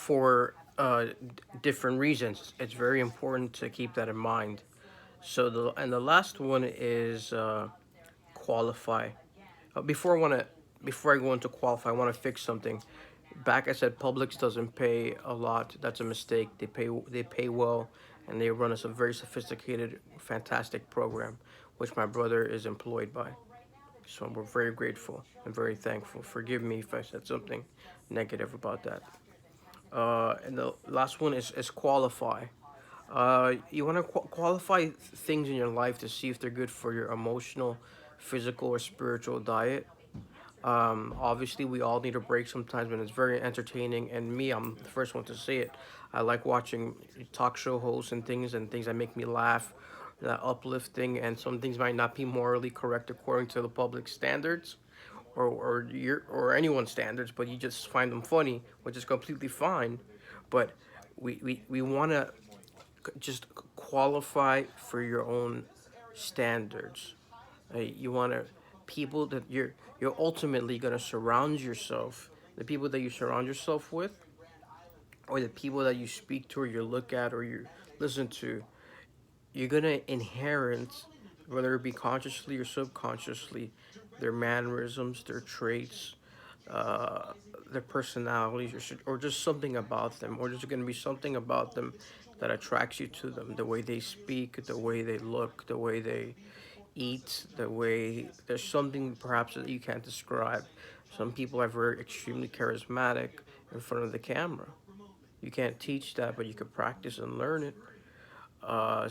for different reasons. It's very important to keep that in mind. So the last one is qualify. Before I go into qualify, I want to fix something. Back I said Publix doesn't pay a lot. That's a mistake. They pay well, and they run us a very sophisticated, fantastic program, which my brother is employed by. So we're very grateful and very thankful. Forgive me if I said something negative about that. And the last one is qualify. You want to qualify things in your life to see if they're good for your emotional, physical, or spiritual diet. Obviously, we all need a break sometimes, and it's very entertaining. And me, I'm the first one to say it. I like watching talk show hosts and things that make me laugh, that uplifting, and some things might not be morally correct according to the public standards, or anyone's standards, but you just find them funny, which is completely fine. But we want to just qualify for your own standards. You want to people that you're ultimately going to surround yourself, the people that you surround yourself with, or the people that you speak to or you look at or you listen to. You're going to inherit, whether it be consciously or subconsciously, their mannerisms, their traits, uh, their personalities, or just something about them, or there's going to be something about them that attracts you to them. The way they speak, the way they look, the way they eat, the way there's something perhaps that you can't describe. Some people are very extremely charismatic in front of the camera. You can't teach that, but you could practice and learn it.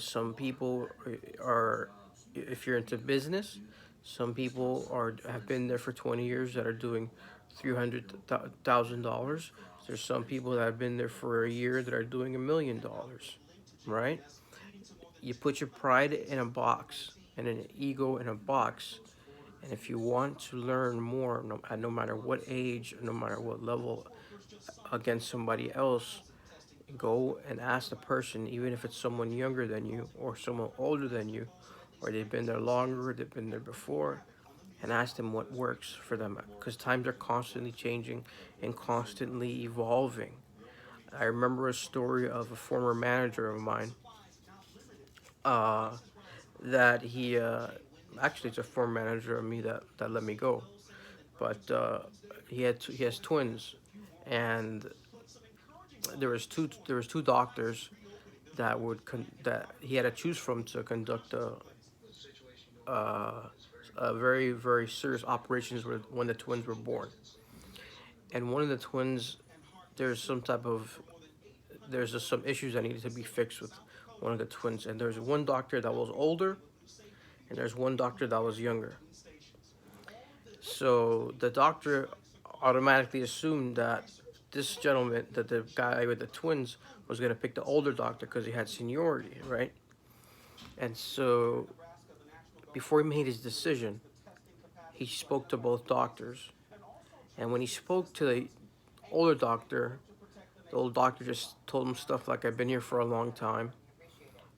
Some people are, if you're into business, some people are have been there for 20 years that are doing $300,000. There's some people that have been there for a year that are doing $1 million, right? You put your pride in a box and an ego in a box, and if you want to learn more, no matter what age, no matter what level, against somebody else, go and ask the person, even if it's someone younger than you or someone older than you, or they've been there longer, they've been there before, and ask them what works for them. Because times are constantly changing and constantly evolving. I remember a story of a former manager of mine, uh, that actually it's a former manager of me that let me go, but he has twins, and there was two doctors that he had to choose from to conduct uh, a very very serious operations when the twins were born. And one of the twins, there's some type of there's just some issues that needed to be fixed with one of the twins. And there's one doctor that was older, and there's one doctor that was younger. So the doctor automatically assumed that this gentleman, that the guy with the twins, was going to pick the older doctor because he had seniority, right? And so before he made his decision, he spoke to both doctors. And when he spoke to the older doctor, the old doctor just told him stuff like, "I've been here for a long time,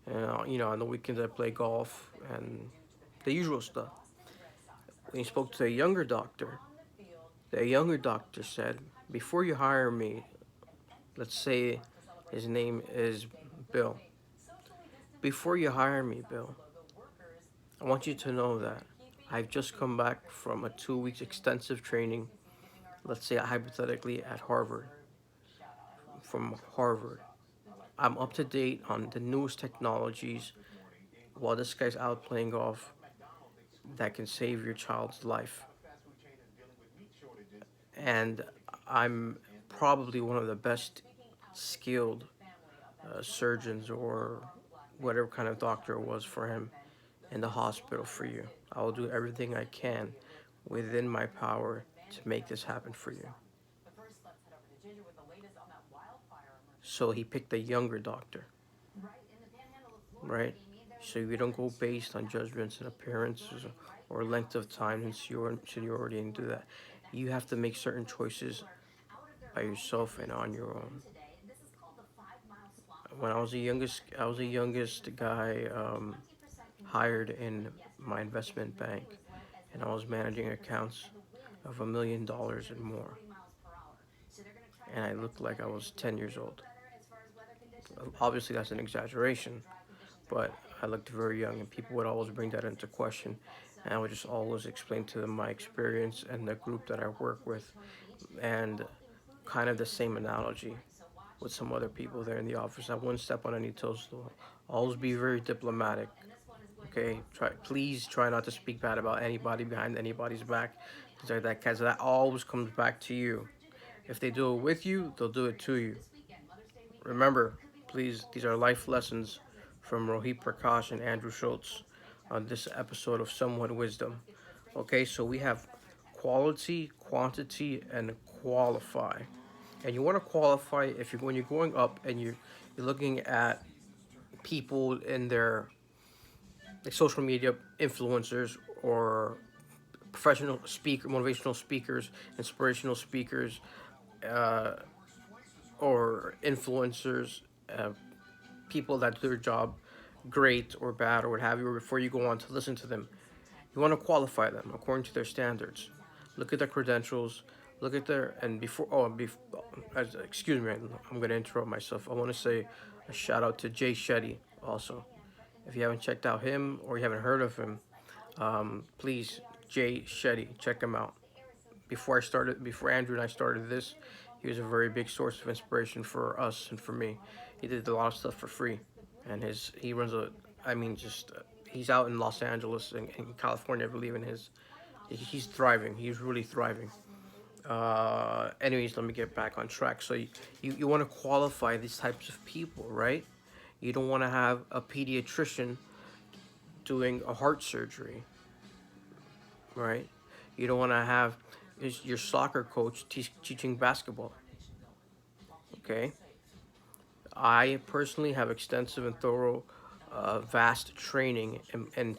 and on the weekends I play golf," and the usual stuff. When he spoke to the younger doctor said, "Before you hire me, let's say his name is Bill. Before you hire me, Bill, I want you to know that I've just come back from a 2 weeks extensive training, let's say hypothetically at Harvard, from Harvard. I'm up to date on the newest technologies while this guy's out playing golf that can save your child's life. And I'm probably one of the best skilled surgeons or whatever kind of doctor it was for him in the hospital for you. I will do everything I can within my power to make this happen for you." So he picked a younger doctor, right? So you don't go based on judgments and appearances or length of time and seniority and do that. You have to make certain choices by yourself and on your own. When I was the youngest guy hired in my investment bank, and I was managing accounts of $1 million and more. and I looked like I was 10 years old. Obviously, that's an exaggeration, but I looked very young, and people would always bring that into question. And I would just always explain to them my experience and the group that I work with, and kind of the same analogy with some other people there in the office. I wouldn't step on any toes. Though. Always be very diplomatic. Okay, please try not to speak bad about anybody behind anybody's back, things like that, because that always comes back to you. If they do it with you, they'll do it to you. Remember, please, these are life lessons from Rohit Prakash and Andrew Schultz on this episode of Somewhat Wisdom. Okay, so we have quality, quantity, and qualify. And you want to qualify if you when you're going up and you're looking at people in their like social media influencers or professional speaker, motivational speakers, inspirational speakers, uh, or influencers, uh, people that do their job great or bad or what have you, or before you go on to listen to them, you want to qualify them according to their standards. Look at their credentials. Look at their and before. Oh, excuse me. I'm gonna interrupt myself. I want to say a shout out to Jay Shetty also. If you haven't checked out him or you haven't heard of him, please Jay Shetty, check him out. Before Andrew and I started this, he was a very big source of inspiration for us and for me. He did a lot of stuff for free, and he runs a, I mean, just he's out in Los Angeles and in California, I believe, in his, he's thriving. He's really thriving. Anyways, let me get back on track. So you want to qualify these types of people, right? You don't want to have a pediatrician doing a heart surgery, right? You don't want to have your soccer coach teaching basketball. Okay, I personally have extensive and thorough, vast training and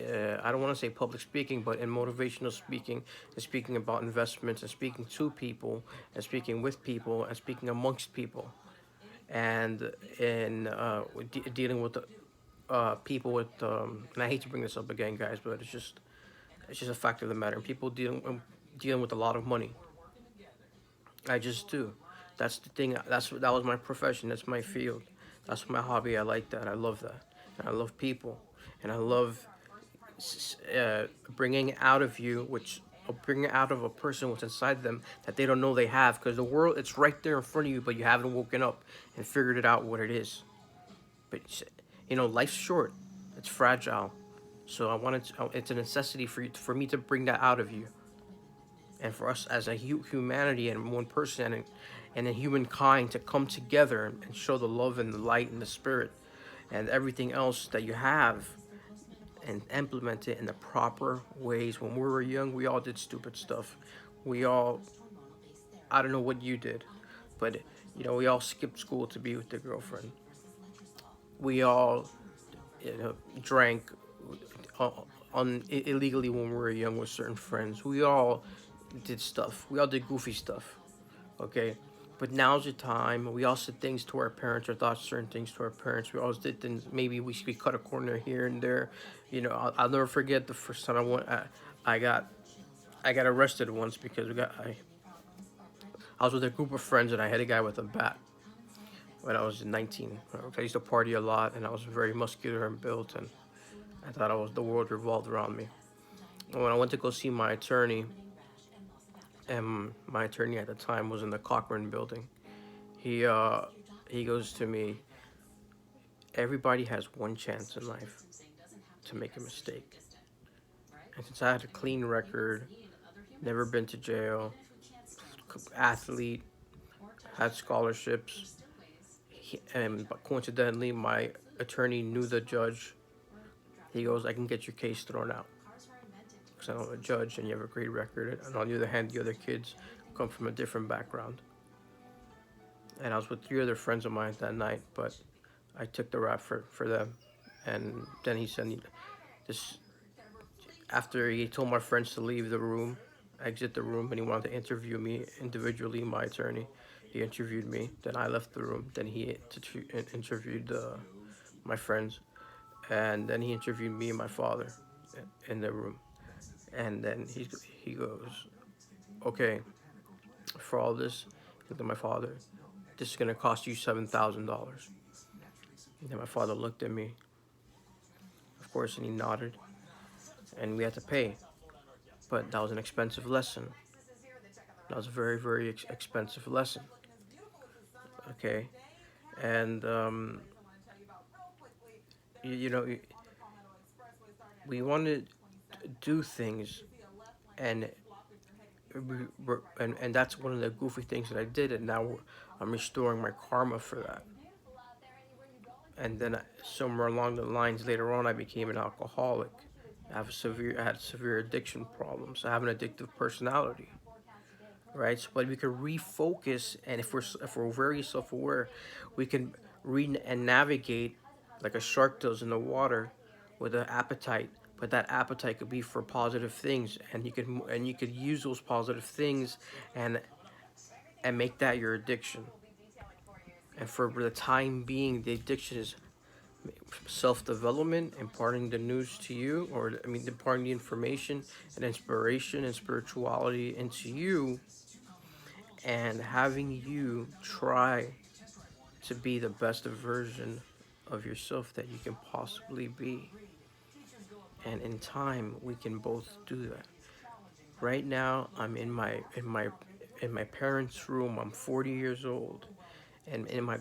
I don't want to say public speaking, but in motivational speaking and speaking about investments and speaking to people and speaking with people and speaking amongst people and in dealing with the, people with and I hate to bring this up again, guys, but it's just a fact of the matter. People dealing with a lot of money. I just do. That's the thing. That was my profession. That's my field. That's my hobby. I like that. I love that. And I love people. And I love bringing out of you, bringing out of a person what's inside them that they don't know they have. Because the world, it's right there in front of you, but you haven't woken up and figured it out what it is. But life's short. It's fragile. So it's a necessity for me to bring that out of you and for us as a humanity and one person and a humankind to come together and show the love and the light and the spirit and everything else that you have and implement it in the proper ways. When we were young, we all did stupid stuff. We all, I don't know what you did, but we all skipped school to be with the girlfriend. We all, drank illegally when we were young with certain friends. We all did stuff. We all did goofy stuff. Okay, but now's the time. We all said things to our parents or thought certain things to our parents. We always did things. Maybe we cut a corner here and there. I'll never forget the first time I got arrested once because I was with a group of friends and I hit a guy with a bat when I was 19. I used to party a lot and I was very muscular and built and I thought the world revolved around me. And when I went to go see my attorney, and my attorney at the time was in the Cochran building, he goes to me, everybody has one chance in life to make a mistake. And since I had a clean record, never been to jail, athlete, had scholarships, and coincidentally, my attorney knew the judge. He goes, I can get your case thrown out. Because I'm a judge and you have a great record. And on the other hand, the other kids come from a different background. And I was with 3 other friends of mine that night, but I took the rap for them. And then he said, this, after he told my friends to leave the room, exit the room, and he wanted to interview me individually, my attorney. He interviewed me. Then I left the room. Then he interviewed my friends. And then he interviewed me and my father in the room. And then he goes, okay, for all this, looked at my father. This is gonna cost you $7,000. And then my father looked at me, of course, and he nodded, and we had to pay. But that was an expensive lesson. That was a very, very expensive lesson. Okay, and you know, we wanted to do things, and and that's one of the goofy things that I did, and now I'm restoring my karma for that. And then somewhere along the lines later on, I became an alcoholic. I had severe addiction problems. I have an addictive personality, right? So, but we can refocus, and if we're very self-aware, we can and navigate like a shark does in the water with an appetite. But that appetite could be for positive things, and you could use those positive things, and make that your addiction. And for the time being, the addiction is self-development, imparting the news to you, or I mean, imparting the information and inspiration and spirituality into you, and having you try to be the best version of yourself that you can possibly be. And in time, we can both do that. Right now, I'm in my parents' room. I'm 40 years old, and in my